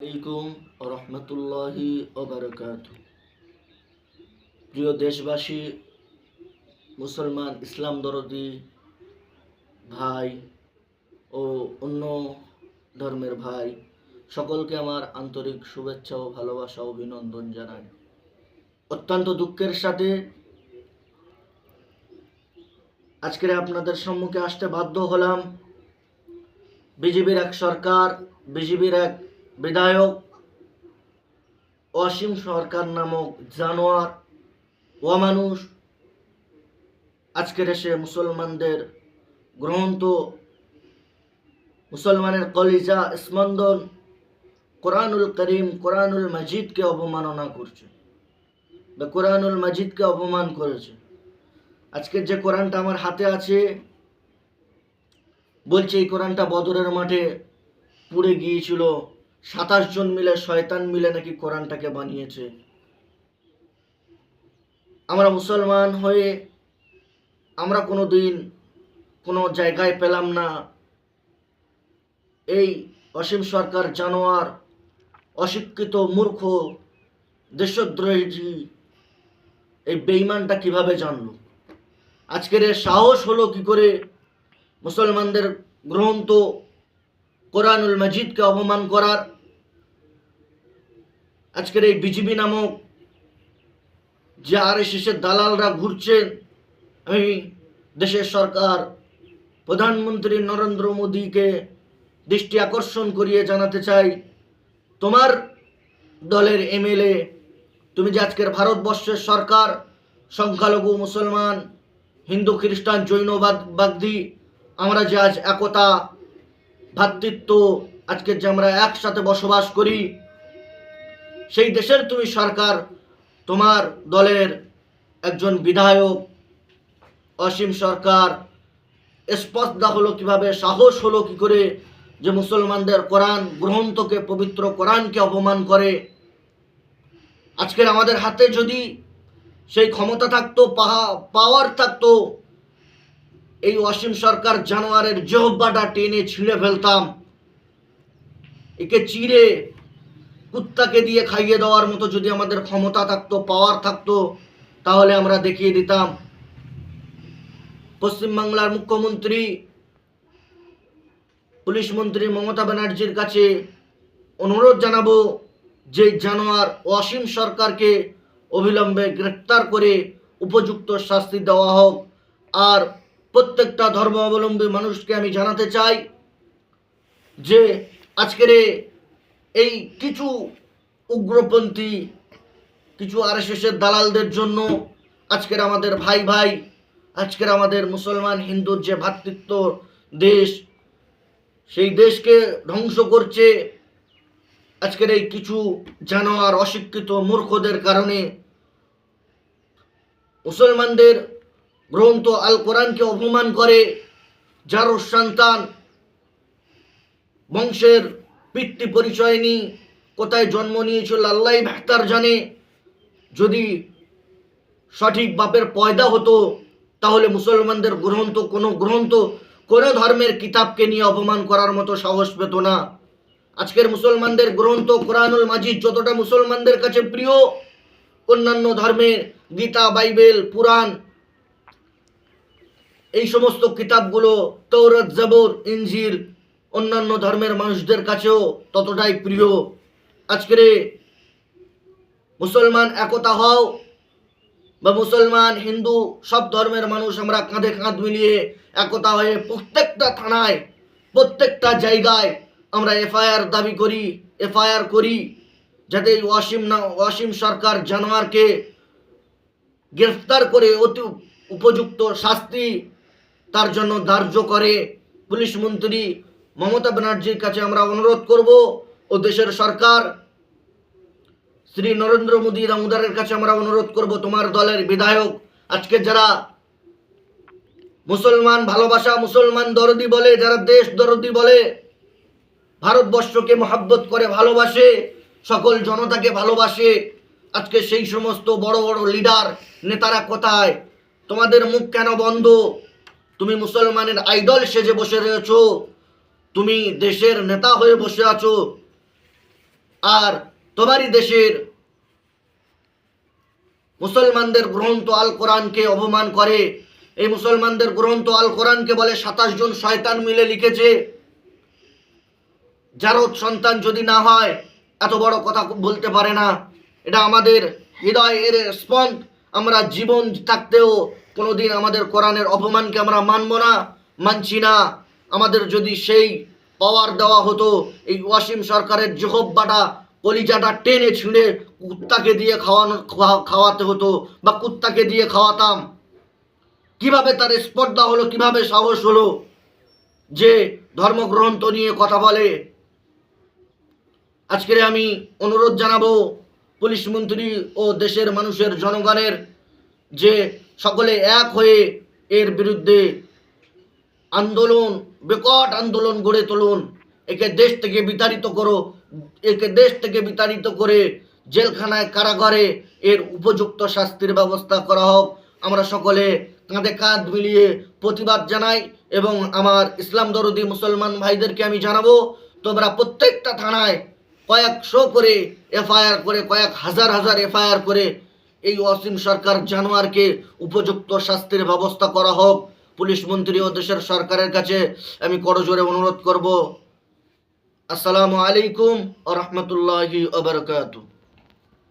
আলাইকুম রহমতুল্লাহি ওবারাকাতুহু। প্রিয় দেশবাসী, মুসলমান ইসলাম দরদি ভাই ও অন্য ধর্মের ভাই সকলকে আমার আন্তরিক শুভেচ্ছা ও ভালোবাসা অভিনন্দন জানাই। অত্যন্ত দুঃখের সাথে আজকের আপনাদের সম্মুখে আসতে বাধ্য হলাম। বিজেপির এক সরকার, বিজেপির এক বিধায়ক অসীম সরকার নামক জানোয়ার অমানুষ আজকের এসে মুসলমানদের গ্রন্থ, মুসলমানের কলিজা স্পন্দন কোরআনুল করিম, কোরআনুল মাজিদকে অবমাননা করছে বা কোরআনুল মাজিদকে অপমান করেছে। আজকের যে কোরআনটা আমার হাতে আছে, বলছে এই কোরআনটা বদরের মাঠে পুড়ে গিয়েছিল, 27 জন মিলে, শয়তান মিলে নাকি কোরআনটাকে বানিয়েছে। আমরা মুসলমান হয়ে আমরা কোনোদিন কোনো জায়গায় পেলাম না এই অসীম সরকার জানোয়ার, অশিক্ষিত, মূর্খ, দেশদ্রোহী এই বেঈমানটা কিভাবে জানলো? আজকের এর সাহস হলো কি করে মুসলমানদের গ্রন্থ কোরআনুল মাজিদকে অপমান করার? আজকের এই বিজেপি নামক যে আরএসএসের দালালরা ঘুরছেন, আমি দেশের সরকার প্রধানমন্ত্রী নরেন্দ্র মোদীকে দৃষ্টি আকর্ষণ করিয়ে জানাতে চাই, তোমার দলের এমএলএ, তুমি যে আজকের ভারতবর্ষের সরকার সংখ্যালঘু মুসলমান, হিন্দু, খ্রিস্টান, জৈনবাদী আমরা যে আজ একতা, ভ্রাতৃত্ব, আজকে যে আমরা একসাথে বসবাস করি, সেই দেশের তুমি সরকার, তোমার দলের একজন বিধায়ক অসীম সরকার স্পর্ধা হলো কিভাবে, সাহস হলো কি করে যে মুসলমানদের কোরআন গ্রন্থকে, পবিত্র কোরআনকে অপমান করে? আজকের আমাদের হাতে যদি সেই ক্ষমতা থাকতো, পাওয়ার থাকতো, এই অসীম সরকার জানোয়ারের জিহ্বাটা টেনে ছিঁড়ে ফেলতাম। একে চিড়ে কুত্তাকে দিয়ে খাইয়ে দেওয়ার মতো যদি আমাদের ক্ষমতা থাকতো, পাওয়ার থাকতো, তাহলে আমরা দেখিয়ে দিতাম। পশ্চিমবাংলার মুখ্যমন্ত্রী, পুলিশ মন্ত্রী মমতা ব্যানার্জির কাছে অনুরোধ জানাবো যে জানোয়ার অসীম সরকারকে অবিলম্বে গ্রেফতার করে উপযুক্ত শাস্তি দেওয়া হোক। আর প্রত্যেকটা ধর্মাবলম্বী মানুষকে আমি জানাতে চাই যে আজকের এই কিছু উগ্রপন্থী, কিছু আরএসএসের দালালদের জন্য আজকের আমাদের ভাই ভাই, আজকের আমাদের মুসলমান হিন্দুর যে ভ্রাতৃত্ব দেশ, সেই দেশকে ধ্বংস করছে আজকের এই কিছু জানোয়ার, অশিক্ষিত মূর্খদের কারণে। মুসলমানদের গ্রন্থ আল কোরআনকে অপমান করে, যার সন্তান বংশের পিতৃ পরিচয় নেই, কোথায় জন্ম নিয়েছিল আল্লাহ বেহতার জানে। যদি সঠিক বাপের পয়দা হতো তাহলে মুসলমানদের গ্রন্থ, কোনো ধর্মের কিতাবকে নিয়ে অপমান করার মতো সাহস পেত না। আজকের মুসলমানদের গ্রন্থ কোরআনুল মাজিদ যতটা মুসলমানদের কাছে প্রিয়, অন্যান্য ধর্মের গীতা, বাইবেল, পুরাণ, এই সমস্ত কিতাবগুলো, তৌরাত, জবুর, ইনজিল, অন্যান্য ধর্মের মানুষদের কাছেও ততটাই প্রিয়। আজকের মুসলমান একতা হও, বা মুসলমান, হিন্দু, সব ধর্মের মানুষ আমরা কাঁধে কাঁধ মিলিয়ে একতা হয়ে প্রত্যেকটা থানায়, প্রত্যেকটা জায়গায় আমরা এফআইআর দাবি করি, এফআইআর করি, যাতে এই অসীম সরকার জানোয়ারকে গ্রেফতার করে অতি উপযুক্ত শাস্তি তার জন্য ধার্য করে। পুলিশ মন্ত্রী মমতা ব্যানার্জির কাছে আমরা অনুরোধ করব, ও দেশের সরকার শ্রী নরেন্দ্র মোদী দামোদরের কাছে আমরা অনুরোধ করব, তোমার দলের বিধায়ক আজকে যারা মুসলমান ভালোবাসা, মুসলমান দরদি বলে, যারা দেশ দরদি বলে, ভারতবর্ষকে মহাব্বত করে ভালোবাসে, সকল জনতাকে ভালোবাসে, আজকে সেই সমস্ত বড় বড় লিডার, নেতারা কোথায়? তোমাদের মুখ কেন বন্ধ? তুমি মুসলমানের আইডল সেজে বসে রয়েছো, তুমি দেশের নেতা হয়ে বসে আছো। আর তোমারই দেশের মুসলমানদের গ্রন্থ আল কোরআনকে অপমান করে। এই মুসলমানদের গ্রন্থ আল কোরআনকে বলে 27 জন শয়তান মিলে লিখেছে। জারদ সন্তান যদি না হয় এত বড় কথা বলতে পারে না। এটা আমাদের হৃদয়ের স্পন্দ। আমরা জীবন থাকতেও কোনোদিন আমাদের কোরআনের অপমানকে আমরা মানব না, মানছি না। আমাদের যদি সেই পাওয়ার দেওয়া হতো, এই ওয়াসিম সরকারের জহব্বাটা কলিজাটা টেনে ছিঁড়ে কুত্তাকে দিয়ে খাওয়াতে হতো বা কুত্তাকে দিয়ে খাওয়াতাম। কিভাবে তার স্পর্ধা হলো, কিভাবে সাহস হলো যে ধর্মগ্রন্থ নিয়ে কথা বলে। আজকে আমি অনুরোধ জানাবো পুলিশ মন্ত্রী ও দেশের মানুষের জনগণের যে সকলে এক হয়ে এর বিরুদ্ধে আন্দোলন, বিকট আন্দোলন গড়ে তুলুন। একে দেশ থেকে বিতাড়িত করো, একে দেশ থেকে বিতাড়িত করে জেলখানায়, কারাগারে এর উপযুক্ত শাস্তির ব্যবস্থা করা হোক। আমরা সকলে কাঁধে কাঁধ মিলিয়ে প্রতিবাদ জানাই এবং আমার ইসলাম দরদি মুসলমান ভাইদেরকে আমি জানাবো, তোমরা প্রত্যেকটা থানায় কয়েকশো করে এফআইআর করে, কয়েক হাজার হাজার এফআইআর করে এই ওয়াসিম সরকার জানোয়ারকে উপযুক্ত শাস্তির ব্যবস্থা করা হোক। পুলিশ মন্ত্রী ও দেশের সরকারের কাছে আমি করজোরে অনুরোধ করব। আসসালামু আলাইকুম ওয়া রাহমাতুল্লাহি ওয়া বারাকাতুহু।